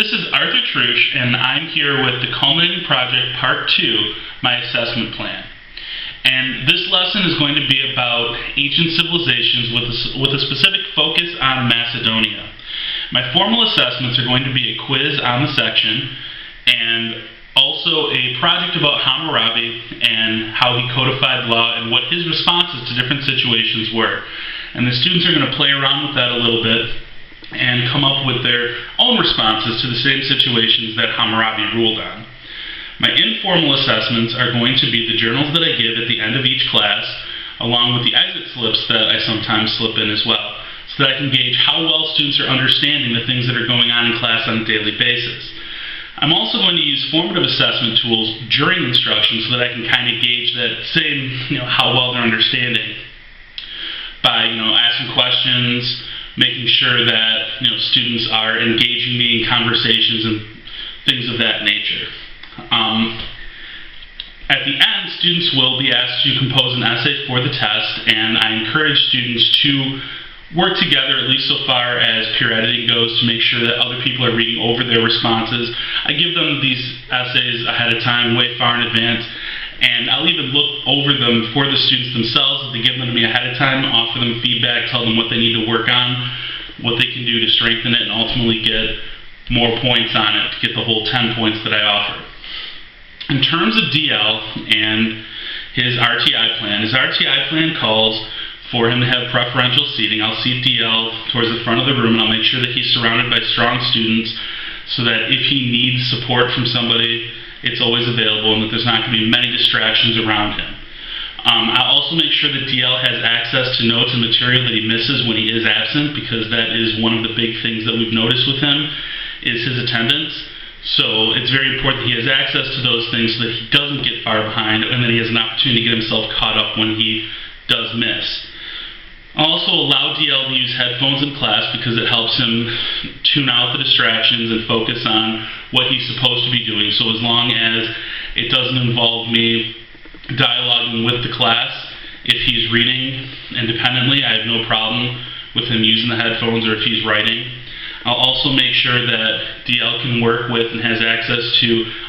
This is Arthur Treusch, and I'm here with the Culminating Project Part 2, my assessment plan. And this lesson is going to be about ancient civilizations with a specific focus on Macedonia. My formal assessments are going to be a quiz on the section, and also a project about Hammurabi and how he codified law and what his responses to different situations were. And the students are going to play around with that a little bit and come up with their own responses to the same situations that Hammurabi ruled on. My informal assessments are going to be the journals that I give at the end of each class, along with the exit slips that I sometimes slip in as well, so that I can gauge how well students are understanding the things that are going on in class on a daily basis. I'm also going to use formative assessment tools during instruction so that I can kind of gauge that same, how well they're understanding by, asking questions, making sure that students are engaging me in conversations and things of that nature. At the end, students will be asked to compose an essay for the test, and I encourage students to work together, at least so far as peer editing goes, to make sure that other people are reading over their responses. I give them these essays ahead of time, way far in advance, and I'll even look over them for the students themselves. If they give them to me ahead of time, offer them feedback, tell them what they need to work on, what they can do to strengthen it, and ultimately get more points on it to get the whole 10 points that I offer. In terms of DL and his RTI plan, calls for him to have preferential seating. I'll seat DL towards the front of the room, and I'll make sure that he's surrounded by strong students so that if he needs support from somebody, it's always available and that there's not going to be many distractions around him. I'll also make sure that DL has access to notes and material that he misses when he is absent, because that is one of the big things that we've noticed with him is his attendance. So it's very important that he has access to those things so that he doesn't get far behind and that he has an opportunity to get himself caught up when he does miss. I'll also allow DL to use headphones in class because it helps him tune out the distractions and focus on what he's supposed to be doing. So as long as it doesn't involve me dialoguing with the class, if he's reading independently, I have no problem with him using the headphones, or if he's writing. I'll also make sure that DL can work with and has access to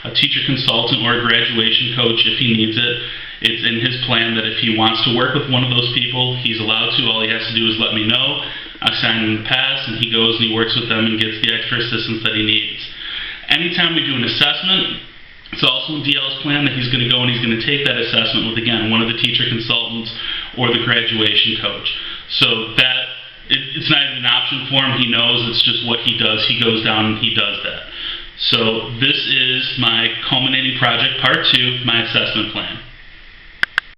a teacher consultant or a graduation coach if he needs it. It's in his plan that if he wants to work with one of those people, he's allowed to. All he has to do is let me know. I sign him the pass, and he goes and he works with them and gets the extra assistance that he needs. Anytime we do an assessment, it's also in DL's plan that he's going to go and he's going to take that assessment with, again, one of the teacher consultants or the graduation coach. So that it's not even an option for him. He knows it's just what he does. He goes down and he does that. So this is my Culminating Project Part 2, my assessment plan.